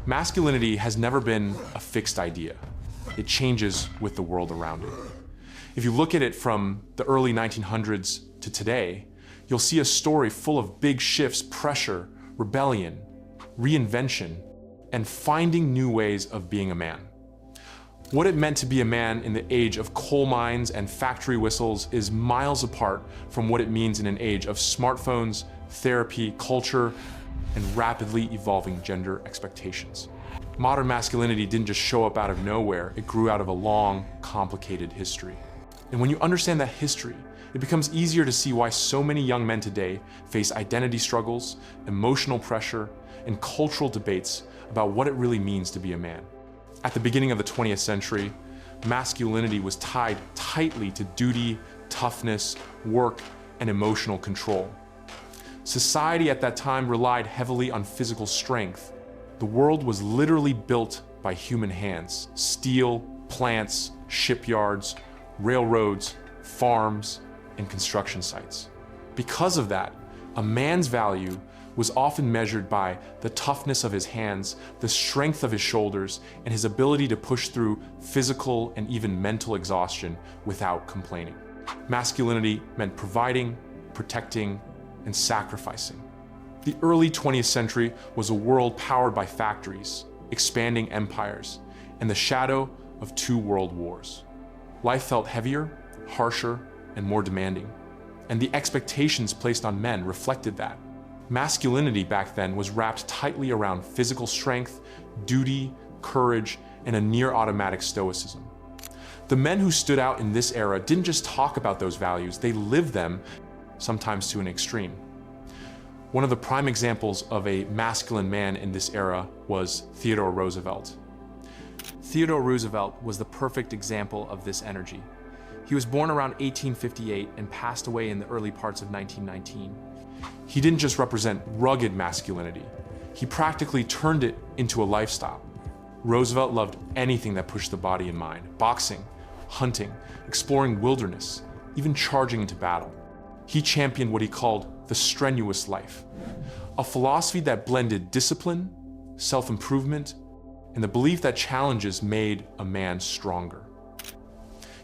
Masculinity has never been a fixed idea. It changes with the world around it. If you look at it from the early 1900s to today, you'll see a story full of big shifts, pressure, rebellion, reinvention, and finding new ways of being a man. What it meant to be a man in the age of coal mines and factory whistles is miles apart from what it means in an age of smartphones, therapy, culture, and rapidly evolving gender expectations. Modern masculinity didn't just show up out of nowhere, it grew out of a long, complicated history. And when you understand that history, it becomes easier to see why so many young men today face identity struggles, emotional pressure, and cultural debates about what it really means to be a man. At the beginning of the 20th century, masculinity was tied tightly to duty, toughness, work, and emotional control. Society at that time relied heavily on physical strength. The world was literally built by human hands: steel, plants, shipyards, railroads, farms, and construction sites. Because of that, a man's value was often measured by the toughness of his hands, the strength of his shoulders, and his ability to push through physical and even mental exhaustion without complaining. Masculinity meant providing, protecting, and sacrificing. The early 20th century was a world powered by factories, expanding empires, and the shadow of 2 world wars. Life felt heavier, harsher, and more demanding, and the expectations placed on men reflected that. Masculinity back then was wrapped tightly around physical strength, duty, courage, and a near-automatic stoicism. The men who stood out in this era didn't just talk about those values, they lived them, sometimes to an extreme. One of the prime examples of a masculine man in this era was Theodore Roosevelt. Theodore Roosevelt was the perfect example of this energy. He was born around 1858 and passed away in the early parts of 1919. He didn't just represent rugged masculinity, he practically turned it into a lifestyle. Roosevelt loved anything that pushed the body and mind: boxing, hunting, exploring wilderness, even charging into battle. He championed what he called the strenuous life, a philosophy that blended discipline, self-improvement, and the belief that challenges made a man stronger.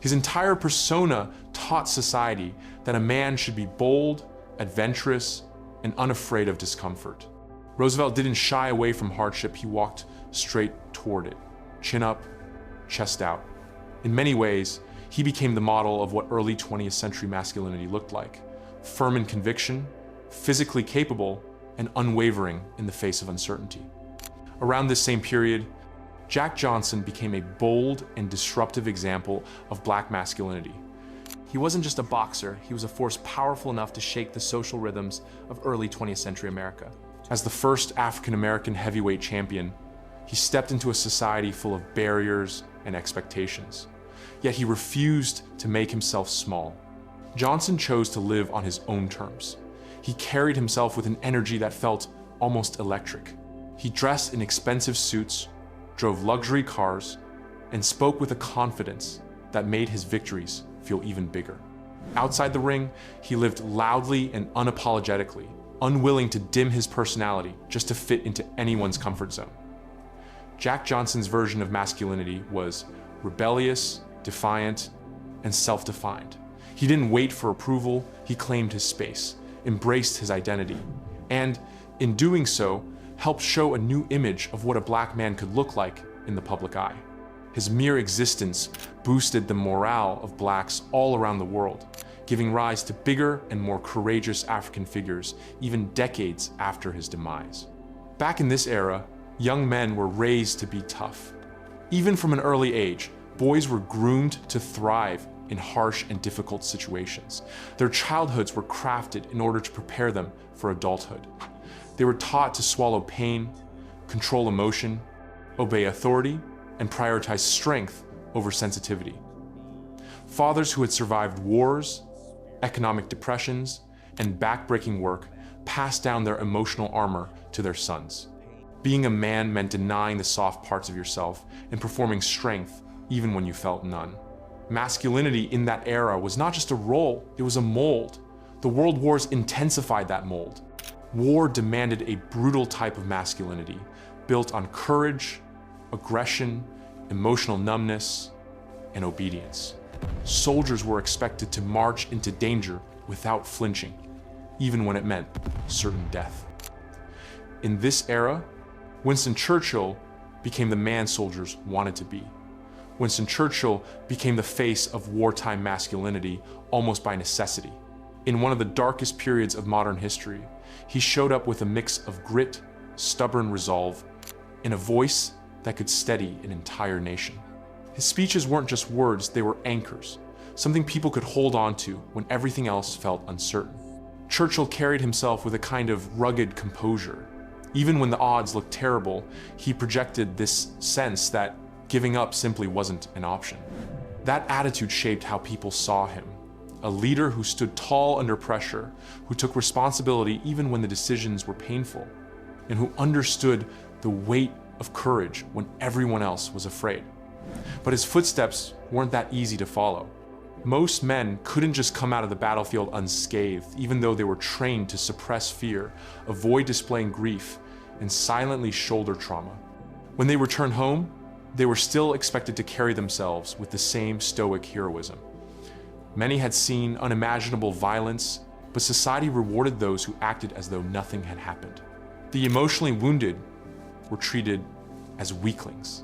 His entire persona taught society that a man should be bold, adventurous, and unafraid of discomfort. Roosevelt didn't shy away from hardship, he walked straight toward it, chin up, chest out. In many ways, he became the model of what early 20th century masculinity looked like: firm in conviction, physically capable, and unwavering in the face of uncertainty. Around this same period, Jack Johnson became a bold and disruptive example of Black masculinity. He wasn't just a boxer, he was a force powerful enough to shake the social rhythms of early 20th century America. As the first African-American heavyweight champion, he stepped into a society full of barriers and expectations. Yet he refused to make himself small. Johnson chose to live on his own terms. He carried himself with an energy that felt almost electric. He dressed in expensive suits, drove luxury cars, and spoke with a confidence that made his victories feel even bigger. Outside the ring, he lived loudly and unapologetically, unwilling to dim his personality just to fit into anyone's comfort zone. Jack Johnson's version of masculinity was rebellious, defiant, and self-defined. He didn't wait for approval, he claimed his space, embraced his identity, and in doing so, helped show a new image of what a Black man could look like in the public eye. His mere existence boosted the morale of Blacks all around the world, giving rise to bigger and more courageous African figures even decades after his demise. Back in this era, young men were raised to be tough. Even from an early age, boys were groomed to thrive in harsh and difficult situations. Their childhoods were crafted in order to prepare them for adulthood. They were taught to swallow pain, control emotion, obey authority, and prioritize strength over sensitivity. Fathers who had survived wars, economic depressions, and backbreaking work passed down their emotional armor to their sons. Being a man meant denying the soft parts of yourself and performing strength even when you felt none. Masculinity in that era was not just a role, it was a mold. The world wars intensified that mold. War demanded a brutal type of masculinity, built on courage, aggression, emotional numbness, and obedience. Soldiers were expected to march into danger without flinching, even when it meant certain death. In this era, Winston Churchill became the man soldiers wanted to be. Winston Churchill became the face of wartime masculinity almost by necessity. In one of the darkest periods of modern history, he showed up with a mix of grit, stubborn resolve, and a voice that could steady an entire nation. His speeches weren't just words, they were anchors, something people could hold on to when everything else felt uncertain. Churchill carried himself with a kind of rugged composure. Even when the odds looked terrible, he projected this sense that giving up simply wasn't an option. That attitude shaped how people saw him. A leader who stood tall under pressure, who took responsibility even when the decisions were painful, and who understood the weight of courage when everyone else was afraid. But his footsteps weren't that easy to follow. Most men couldn't just come out of the battlefield unscathed, even though they were trained to suppress fear, avoid displaying grief, and silently shoulder trauma. When they returned home, they were still expected to carry themselves with the same stoic heroism. Many had seen unimaginable violence, but society rewarded those who acted as though nothing had happened. The emotionally wounded were treated as weaklings.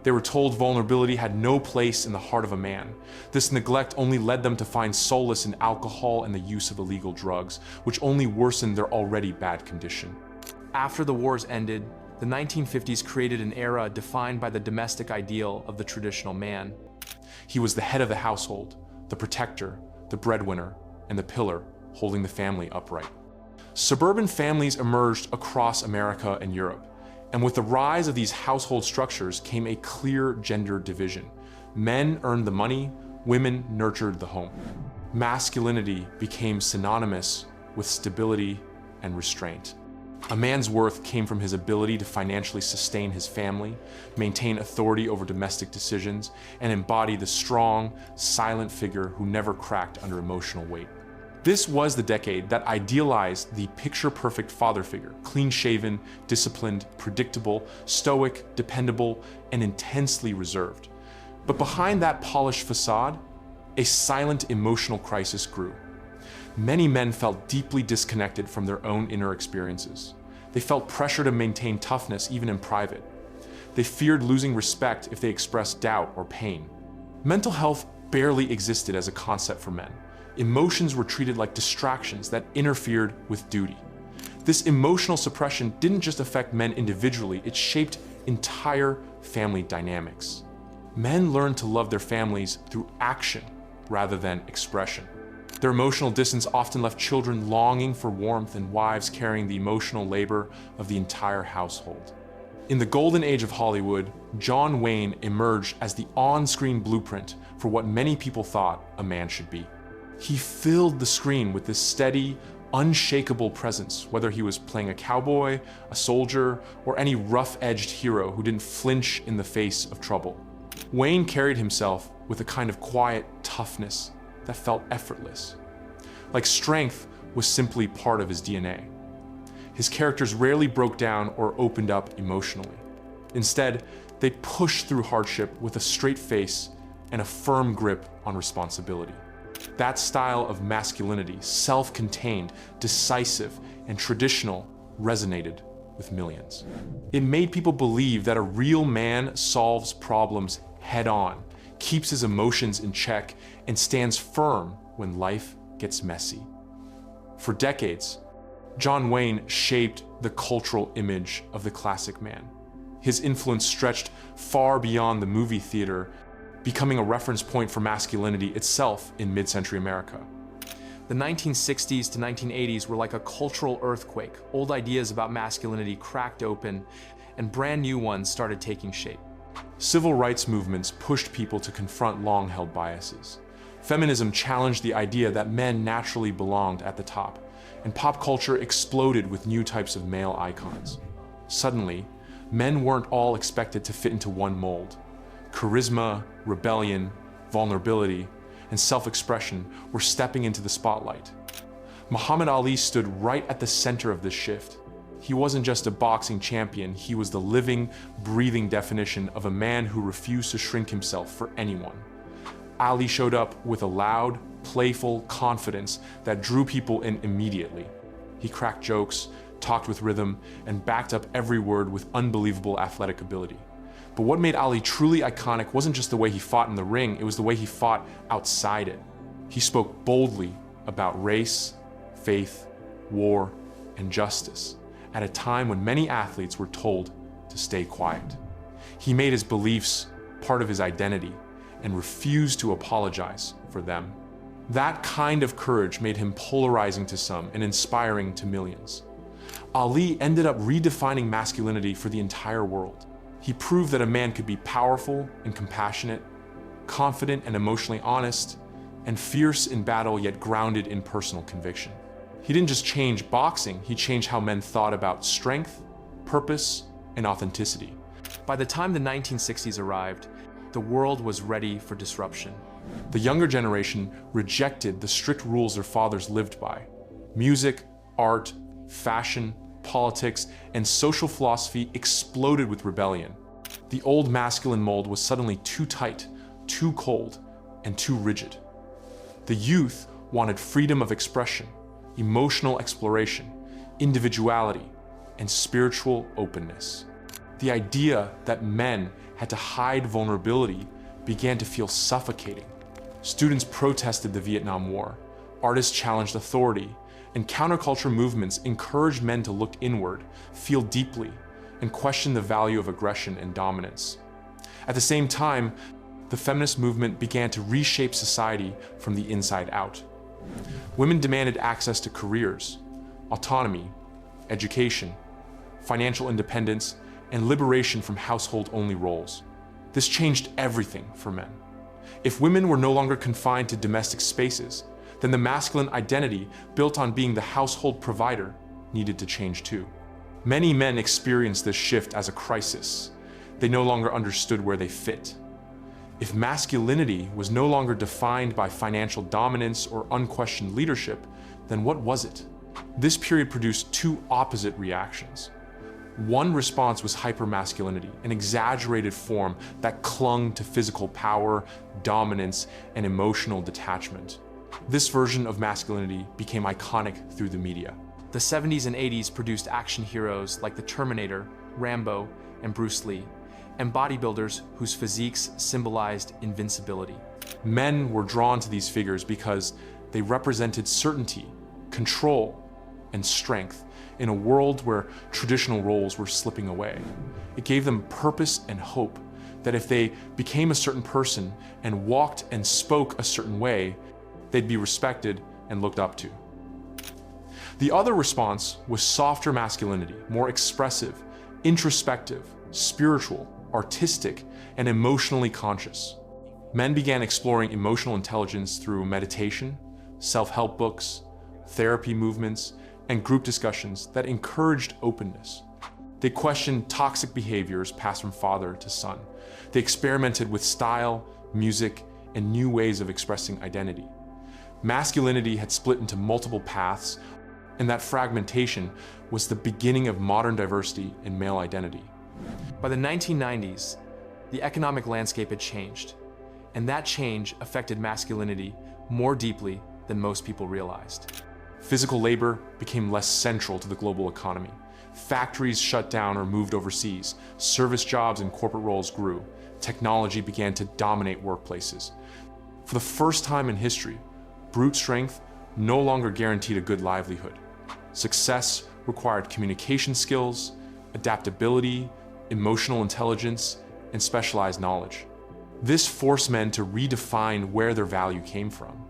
They were told vulnerability had no place in the heart of a man. This neglect only led them to find solace in alcohol and the use of illegal drugs, which only worsened their already bad condition. After the wars ended, the 1950s created an era defined by the domestic ideal of the traditional man. He was the head of the household, the protector, the breadwinner, and the pillar holding the family upright. Suburban families emerged across America and Europe, and with the rise of these household structures came a clear gender division. Men earned the money, women nurtured the home. Masculinity became synonymous with stability and restraint. A man's worth came from his ability to financially sustain his family, maintain authority over domestic decisions, and embody the strong, silent figure who never cracked under emotional weight. This was the decade that idealized the picture-perfect father figure, clean-shaven, disciplined, predictable, stoic, dependable, and intensely reserved. But behind that polished facade, a silent emotional crisis grew. Many men felt deeply disconnected from their own inner experiences. They felt pressure to maintain toughness even in private. They feared losing respect if they expressed doubt or pain. Mental health barely existed as a concept for men. Emotions were treated like distractions that interfered with duty. This emotional suppression didn't just affect men individually, it shaped entire family dynamics. Men learned to love their families through action rather than expression. Their emotional distance often left children longing for warmth and wives carrying the emotional labor of the entire household. In the golden age of Hollywood, John Wayne emerged as the on-screen blueprint for what many people thought a man should be. He filled the screen with this steady, unshakable presence, whether he was playing a cowboy, a soldier, or any rough-edged hero who didn't flinch in the face of trouble. Wayne carried himself with a kind of quiet toughness that felt effortless. Like strength was simply part of his DNA. His characters rarely broke down or opened up emotionally. Instead, they pushed through hardship with a straight face and a firm grip on responsibility. That style of masculinity, self-contained, decisive, and traditional, resonated with millions. It made people believe that a real man solves problems head-on, keeps his emotions in check, and stands firm when life gets messy. For decades, John Wayne shaped the cultural image of the classic man. His influence stretched far beyond the movie theater, becoming a reference point for masculinity itself in mid-century America. The 1960s to 1980s were like a cultural earthquake. Old ideas about masculinity cracked open, and brand new ones started taking shape. Civil rights movements pushed people to confront long-held biases. Feminism challenged the idea that men naturally belonged at the top, and pop culture exploded with new types of male icons. Suddenly, men weren't all expected to fit into one mold. Charisma, rebellion, vulnerability, and self-expression were stepping into the spotlight. Muhammad Ali stood right at the center of this shift. He wasn't just a boxing champion, he was the living, breathing definition of a man who refused to shrink himself for anyone. Ali showed up with a loud, playful confidence that drew people in immediately. He cracked jokes, talked with rhythm, and backed up every word with unbelievable athletic ability. But what made Ali truly iconic wasn't just the way he fought in the ring, it was the way he fought outside it. He spoke boldly about race, faith, war, and justice at a time when many athletes were told to stay quiet. He made his beliefs part of his identity and refused to apologize for them. That kind of courage made him polarizing to some and inspiring to millions. Ali ended up redefining masculinity for the entire world. He proved that a man could be powerful and compassionate, confident and emotionally honest, and fierce in battle yet grounded in personal conviction. He didn't just change boxing, he changed how men thought about strength, purpose, and authenticity. By the time the 1960s arrived, the world was ready for disruption. The younger generation rejected the strict rules their fathers lived by. Music, art, fashion, politics, and social philosophy exploded with rebellion. The old masculine mold was suddenly too tight, too cold, and too rigid. The youth wanted freedom of expression, emotional exploration, individuality, and spiritual openness. The idea that men had to hide vulnerability began to feel suffocating. Students protested the Vietnam War, artists challenged authority, and counterculture movements encouraged men to look inward, feel deeply, and question the value of aggression and dominance. At the same time, the feminist movement began to reshape society from the inside out. Women demanded access to careers, autonomy, education, financial independence, and liberation from household-only roles. This changed everything for men. If women were no longer confined to domestic spaces, then the masculine identity built on being the household provider needed to change too. Many men experienced this shift as a crisis. They no longer understood where they fit. If masculinity was no longer defined by financial dominance or unquestioned leadership, then what was it? This period produced two opposite reactions. One response was hypermasculinity, an exaggerated form that clung to physical power, dominance, and emotional detachment. This version of masculinity became iconic through the media. The 70s and 80s produced action heroes like the Terminator, Rambo, and Bruce Lee, and bodybuilders whose physiques symbolized invincibility. Men were drawn to these figures because they represented certainty, control, and strength in a world where traditional roles were slipping away. It gave them purpose and hope that if they became a certain person and walked and spoke a certain way, they'd be respected and looked up to. The other response was softer masculinity, more expressive, introspective, spiritual, artistic, and emotionally conscious. Men began exploring emotional intelligence through meditation, self-help books, therapy movements, and group discussions that encouraged openness. They questioned toxic behaviors passed from father to son. They experimented with style, music, and new ways of expressing identity. Masculinity had split into multiple paths, and that fragmentation was the beginning of modern diversity in male identity. By the 1990s, the economic landscape had changed, and that change affected masculinity more deeply than most people realized. Physical labor became less central to the global economy. Factories shut down or moved overseas. Service jobs and corporate roles grew. Technology began to dominate workplaces. For the first time in history, brute strength no longer guaranteed a good livelihood. Success required communication skills, adaptability, emotional intelligence, and specialized knowledge. This forced men to redefine where their value came from.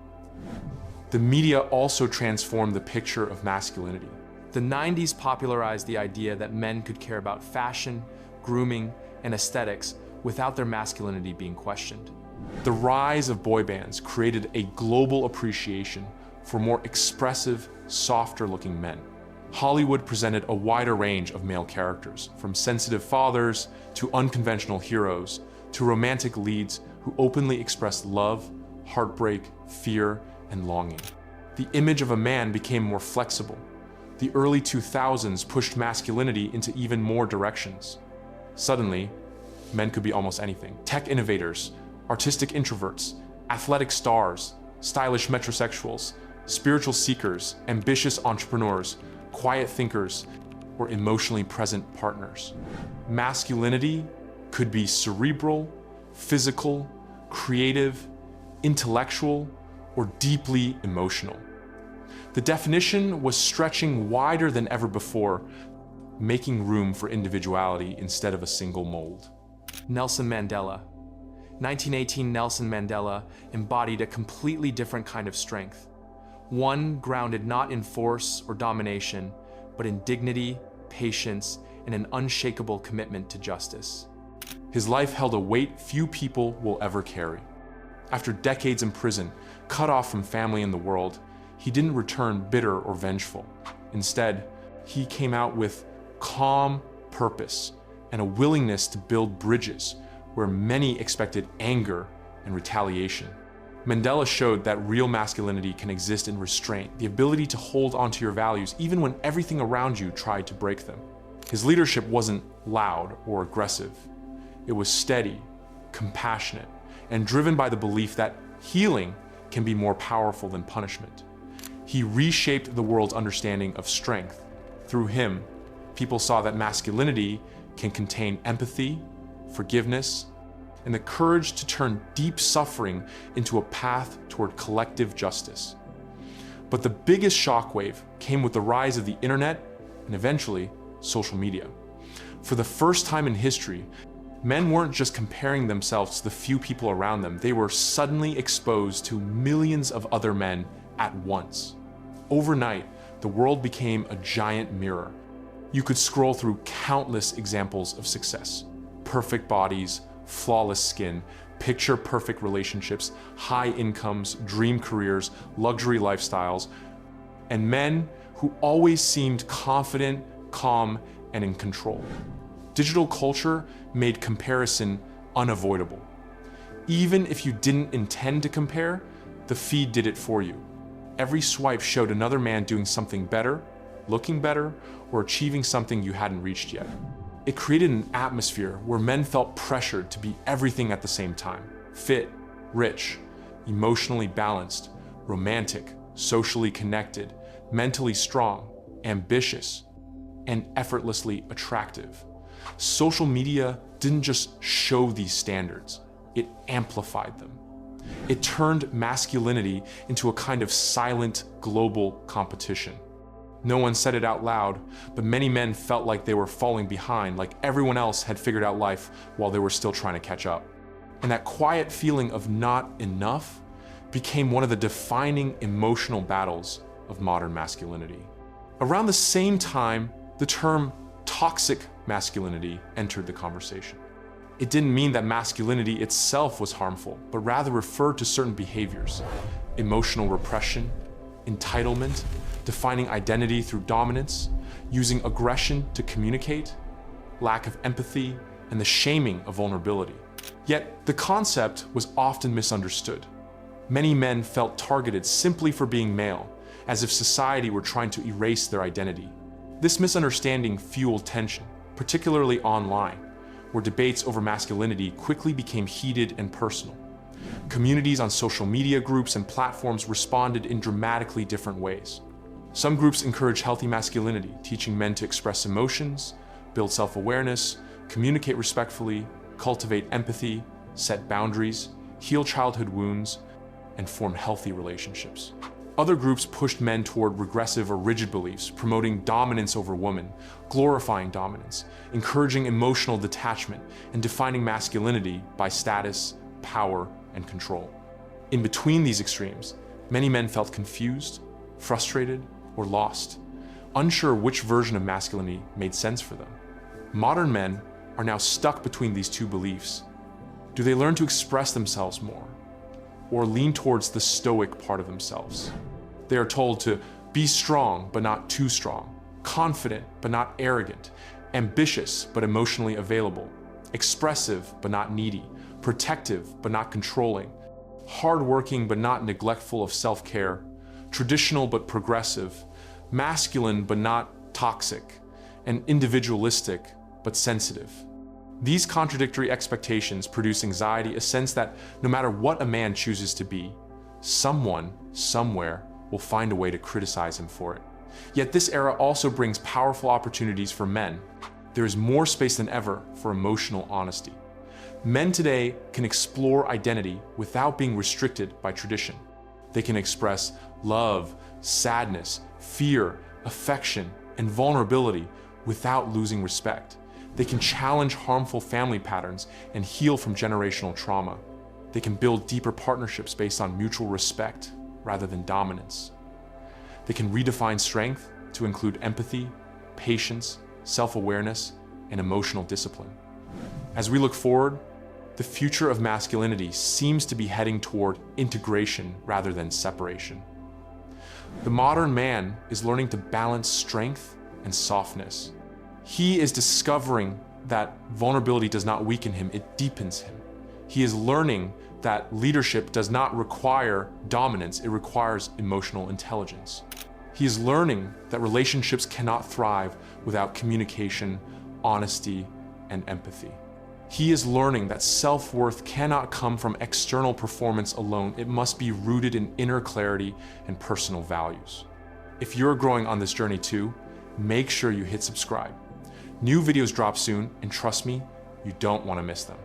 The media also transformed the picture of masculinity. The 90s popularized the idea that men could care about fashion, grooming, and aesthetics without their masculinity being questioned. The rise of boy bands created a global appreciation for more expressive, softer-looking men. Hollywood presented a wider range of male characters, from sensitive fathers to unconventional heroes to romantic leads who openly expressed love, heartbreak, fear, and longing. The image of a man became more flexible, The early 2000s pushed masculinity into even more directions. Suddenly, men could be almost anything. Tech innovators, artistic introverts, athletic stars, stylish metrosexuals, spiritual seekers, ambitious entrepreneurs, quiet thinkers, or emotionally present partners. Masculinity could be cerebral, physical, creative, intellectual, or deeply emotional. The definition was stretching wider than ever before, making room for individuality instead of a single mold. Nelson Mandela. 1918 Nelson Mandela embodied a completely different kind of strength. One grounded not in force or domination, but in dignity, patience, and an unshakable commitment to justice. His life held a weight few people will ever carry. After decades in prison, cut off from family and the world, he didn't return bitter or vengeful. Instead, he came out with calm purpose and a willingness to build bridges where many expected anger and retaliation. Mandela showed that real masculinity can exist in restraint, the ability to hold onto your values even when everything around you tried to break them. His leadership wasn't loud or aggressive. It was steady, compassionate, and driven by the belief that healing can be more powerful than punishment. He reshaped the world's understanding of strength. Through him, people saw that masculinity can contain empathy, forgiveness, and the courage to turn deep suffering into a path toward collective justice. But the biggest shockwave came with the rise of the internet and eventually social media. For the first time in history, men weren't just comparing themselves to the few people around them, they were suddenly exposed to millions of other men at once. Overnight, the world became a giant mirror. You could scroll through countless examples of success. Perfect bodies, flawless skin, picture-perfect relationships, high incomes, dream careers, luxury lifestyles, and men who always seemed confident, calm, and in control. Digital culture made comparison unavoidable. Even if you didn't intend to compare, the feed did it for you. Every swipe showed another man doing something better, looking better, or achieving something you hadn't reached yet. It created an atmosphere where men felt pressured to be everything at the same time: fit, rich, emotionally balanced, romantic, socially connected, mentally strong, ambitious, and effortlessly attractive. Social media didn't just show these standards, it amplified them. It turned masculinity into a kind of silent global competition. No one said it out loud, but many men felt like they were falling behind, like everyone else had figured out life while they were still trying to catch up. And that quiet feeling of not enough became one of the defining emotional battles of modern masculinity. Around the same time, the term toxic masculinity entered the conversation. It didn't mean that masculinity itself was harmful, but rather referred to certain behaviors: emotional repression, entitlement, defining identity through dominance, using aggression to communicate, lack of empathy, and the shaming of vulnerability. Yet, the concept was often misunderstood. Many men felt targeted simply for being male, as if society were trying to erase their identity. This misunderstanding fueled tension, particularly online, where debates over masculinity quickly became heated and personal. Communities on social media groups and platforms responded in dramatically different ways. Some groups encourage healthy masculinity, teaching men to express emotions, build self-awareness, communicate respectfully, cultivate empathy, set boundaries, heal childhood wounds, and form healthy relationships. Other groups pushed men toward regressive or rigid beliefs, promoting dominance over women, glorifying dominance, encouraging emotional detachment, and defining masculinity by status, power, and control. In between these extremes, many men felt confused, frustrated, or lost, unsure which version of masculinity made sense for them. Modern men are now stuck between these two beliefs. Do they learn to express themselves more, or lean towards the stoic part of themselves? They are told to be strong but not too strong, confident but not arrogant, ambitious but emotionally available, expressive but not needy, protective but not controlling, hardworking but not neglectful of self-care, traditional but progressive, masculine but not toxic, and individualistic but sensitive. These contradictory expectations produce anxiety, a sense that no matter what a man chooses to be, someone, somewhere, will find a way to criticize him for it. Yet this era also brings powerful opportunities for men. There is more space than ever for emotional honesty. Men today can explore identity without being restricted by tradition. They can express love, sadness, fear, affection, and vulnerability without losing respect. They can challenge harmful family patterns and heal from generational trauma. They can build deeper partnerships based on mutual respect rather than dominance. They can redefine strength to include empathy, patience, self-awareness, and emotional discipline. As we look forward, the future of masculinity seems to be heading toward integration rather than separation. The modern man is learning to balance strength and softness. He is discovering that vulnerability does not weaken him, it deepens him. He is learning that leadership does not require dominance, it requires emotional intelligence. He is learning that relationships cannot thrive without communication, honesty, and empathy. He is learning that self-worth cannot come from external performance alone. It must be rooted in inner clarity and personal values. If you're growing on this journey too, make sure you hit subscribe. New videos drop soon, and trust me, you don't want to miss them.